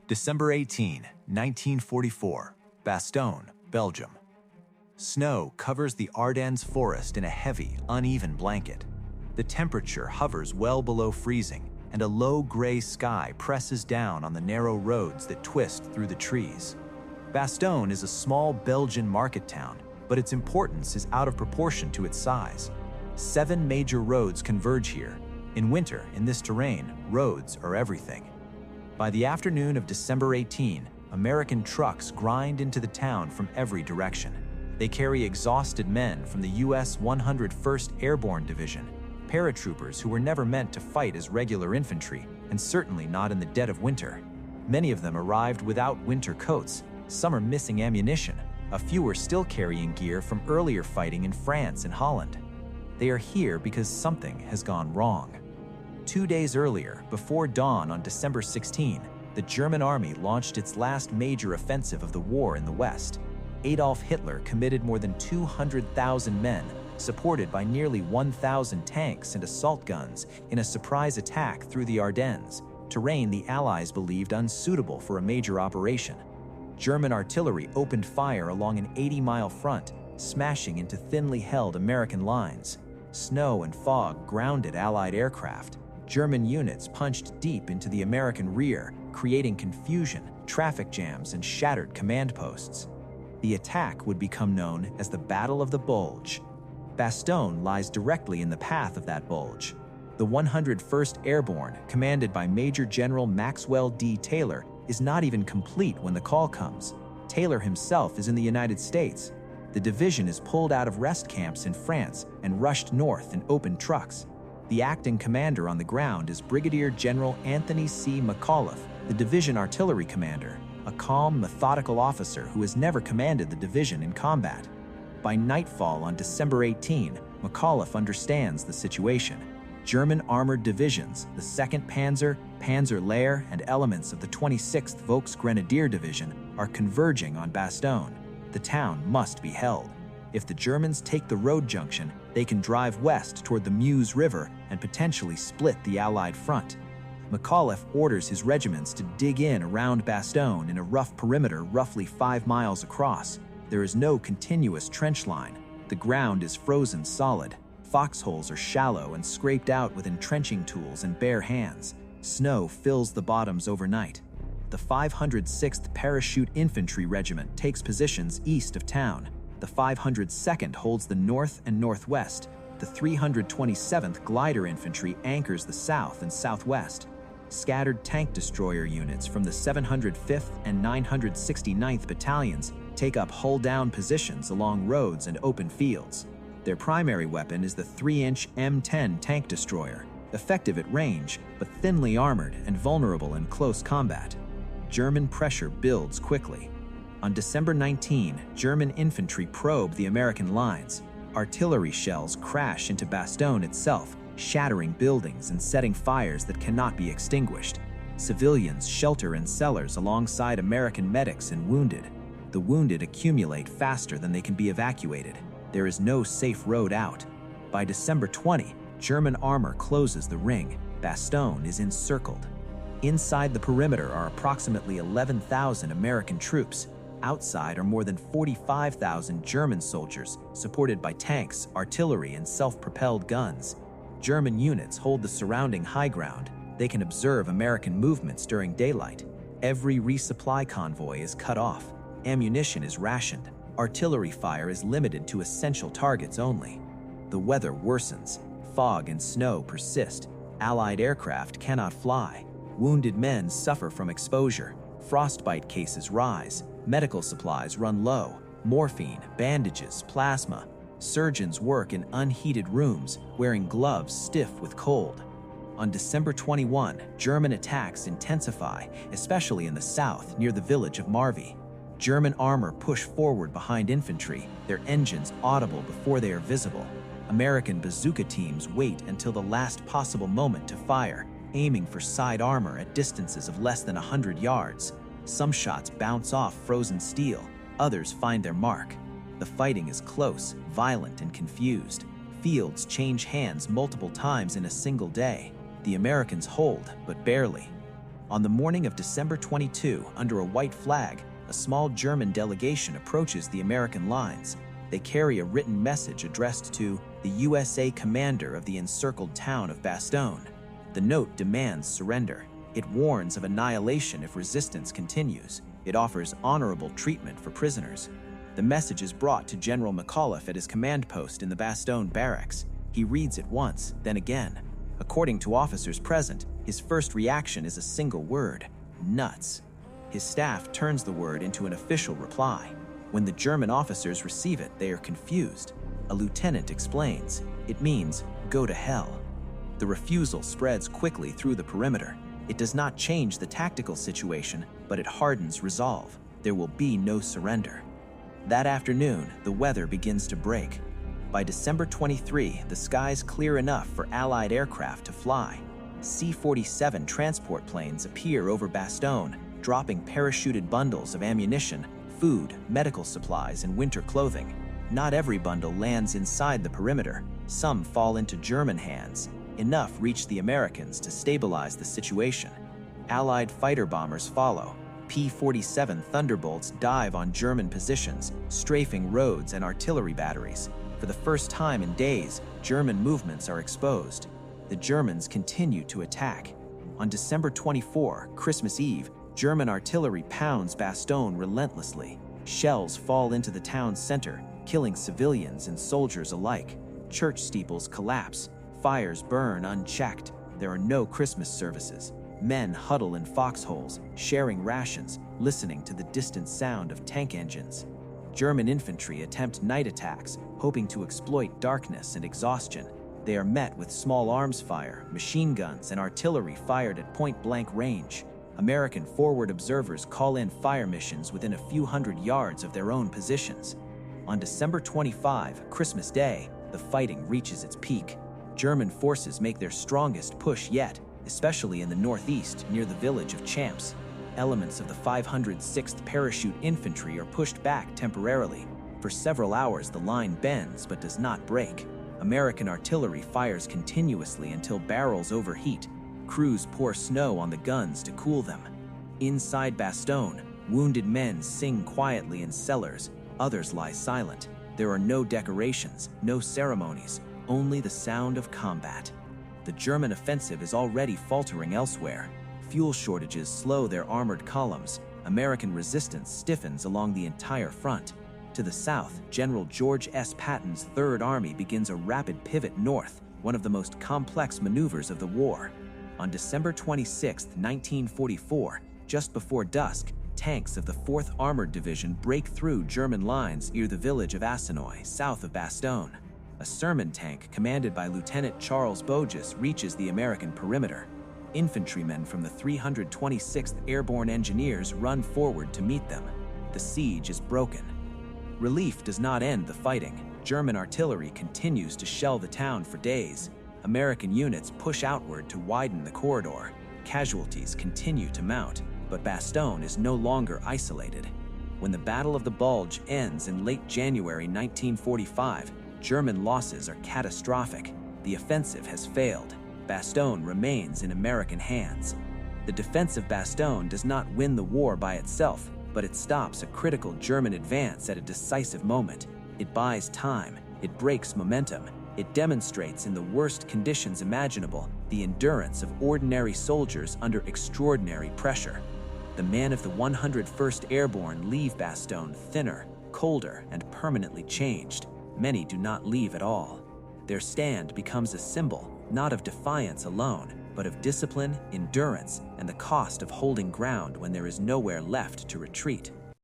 December 18, 1944, Bastogne, Belgium. Snow covers the Ardennes forest in a heavy, uneven blanket. The temperature hovers well below freezing, and a low gray sky presses down on the narrow roads that twist through the trees. Bastogne is a small Belgian market town, but its importance is out of proportion to its size. 7 major roads converge here. In winter, in this terrain, roads are everything. By the afternoon of December 18, American trucks grind into the town from every direction. They carry exhausted men from the U.S. 101st Airborne Division, paratroopers who were never meant to fight as regular infantry, and certainly not in the dead of winter. Many of them arrived without winter coats. Some are missing ammunition. A few are still carrying gear from earlier fighting in France and Holland. They are here because something has gone wrong. 2 days earlier, before dawn on December 16, the German army launched its last major offensive of the war in the West. Adolf Hitler committed more than 200,000 men, supported by nearly 1,000 tanks and assault guns, in a surprise attack through the Ardennes, terrain the Allies believed unsuitable for a major operation. German artillery opened fire along an 80-mile front, smashing into thinly held American lines. Snow and fog grounded Allied aircraft. German units punched deep into the American rear, creating confusion, traffic jams, and shattered command posts. The attack would become known as the Battle of the Bulge. Bastogne lies directly in the path of that bulge. The 101st Airborne, commanded by Major General Maxwell D. Taylor, is not even complete when the call comes. Taylor himself is in the United States. The division is pulled out of rest camps in France and rushed north in open trucks. The acting commander on the ground is Brigadier General Anthony C. McAuliffe, the division artillery commander, a calm, methodical officer who has never commanded the division in combat. By nightfall on December 18, McAuliffe understands the situation. German armored divisions, the 2nd Panzer, Panzer Lehr, and elements of the 26th Volksgrenadier Division are converging on Bastogne. The town must be held. If the Germans take the road junction, they can drive west toward the Meuse River and potentially split the Allied front. McAuliffe orders his regiments to dig in around Bastogne in a rough perimeter roughly 5 miles across. There is no continuous trench line. The ground is frozen solid. Foxholes are shallow and scraped out with entrenching tools and bare hands. Snow fills the bottoms overnight. The 506th Parachute Infantry Regiment takes positions east of town. The 502nd holds the north and northwest. The 327th Glider Infantry anchors the south and southwest. Scattered tank destroyer units from the 705th and 969th Battalions take up hull-down positions along roads and open fields. Their primary weapon is the 3-inch M10 tank destroyer, effective at range, but thinly armored and vulnerable in close combat. German pressure builds quickly. On December 19, German infantry probe the American lines. Artillery shells crash into Bastogne itself, shattering buildings and setting fires that cannot be extinguished. Civilians shelter in cellars alongside American medics and wounded. The wounded accumulate faster than they can be evacuated. There is no safe road out. By December 20, German armor closes the ring. Bastogne is encircled. Inside the perimeter are approximately 11,000 American troops. Outside are more than 45,000 German soldiers, supported by tanks, artillery, and self-propelled guns. German units hold the surrounding high ground. They can observe American movements during daylight. Every resupply convoy is cut off. Ammunition is rationed. Artillery fire is limited to essential targets only. The weather worsens. Fog and snow persist. Allied aircraft cannot fly. Wounded men suffer from exposure. Frostbite cases rise. Medical supplies run low. Morphine, bandages, plasma. Surgeons work in unheated rooms, wearing gloves stiff with cold. On December 21, German attacks intensify, especially in the south near the village of Marvy. German armor push forward behind infantry, their engines audible before they are visible. American bazooka teams wait until the last possible moment to fire, aiming for side armor at distances of less than 100 yards. Some shots bounce off frozen steel, others find their mark. The fighting is close, violent, and confused. Fields change hands multiple times in a single day. The Americans hold, but barely. On the morning of December 22, under a white flag, a small German delegation approaches the American lines. They carry a written message addressed to the USA commander of the encircled town of Bastogne. The note demands surrender. It warns of annihilation if resistance continues. It offers honorable treatment for prisoners. The message is brought to General McAuliffe at his command post in the Bastogne barracks. He reads it once, then again. According to officers present, his first reaction is a single word: nuts. His staff turns the word into an official reply. When the German officers receive it, they are confused. A lieutenant explains, it means, go to hell. The refusal spreads quickly through the perimeter. It does not change the tactical situation, but it hardens resolve. There will be no surrender. That afternoon, the weather begins to break. By December 23, the skies clear enough for Allied aircraft to fly. C-47 transport planes appear over Bastogne, dropping parachuted bundles of ammunition, food, medical supplies, and winter clothing. Not every bundle lands inside the perimeter. Some fall into German hands. Enough reach the Americans to stabilize the situation. Allied fighter bombers follow. P-47 Thunderbolts dive on German positions, strafing roads and artillery batteries. For the first time in days, German movements are exposed. The Germans continue to attack. On December 24, Christmas Eve, German artillery pounds Bastogne relentlessly. Shells fall into the town's center, killing civilians and soldiers alike. Church steeples collapse. Fires burn unchecked. There are no Christmas services. Men huddle in foxholes, sharing rations, listening to the distant sound of tank engines. German infantry attempt night attacks, hoping to exploit darkness and exhaustion. They are met with small arms fire, machine guns, and artillery fired at point-blank range. American forward observers call in fire missions within a few hundred yards of their own positions. On December 25, Christmas Day, the fighting reaches its peak. German forces make their strongest push yet, especially in the northeast near the village of Champs. Elements of the 506th Parachute Infantry are pushed back temporarily. For several hours, the line bends but does not break. American artillery fires continuously until barrels overheat. Crews pour snow on the guns to cool them. Inside Bastogne, wounded men sing quietly in cellars. Others lie silent. There are no decorations, no ceremonies, only the sound of combat. The German offensive is already faltering elsewhere. Fuel shortages slow their armored columns. American resistance stiffens along the entire front. To the south, General George S. Patton's Third Army begins a rapid pivot north, one of the most complex maneuvers of the war. On December 26, 1944, just before dusk, tanks of the 4th Armored Division break through German lines near the village of Ardennes, south of Bastogne. A Sherman tank commanded by Lieutenant Charles Bulge reaches the American perimeter. Infantrymen from the 326th Airborne Engineers run forward to meet them. The siege is broken. Relief does not end the fighting. German artillery continues to shell the town for days. American units push outward to widen the corridor. Casualties continue to mount, but Bastogne is no longer isolated. When the Battle of the Bulge ends in late January 1945, German losses are catastrophic. The offensive has failed. Bastogne remains in American hands. The defense of Bastogne does not win the war by itself, but it stops a critical German advance at a decisive moment. It buys time. It breaks momentum. It demonstrates in the worst conditions imaginable the endurance of ordinary soldiers under extraordinary pressure. The men of the 101st Airborne leave Bastogne thinner, colder, and permanently changed. Many do not leave at all. Their stand becomes a symbol, not of defiance alone, but of discipline, endurance, and the cost of holding ground when there is nowhere left to retreat.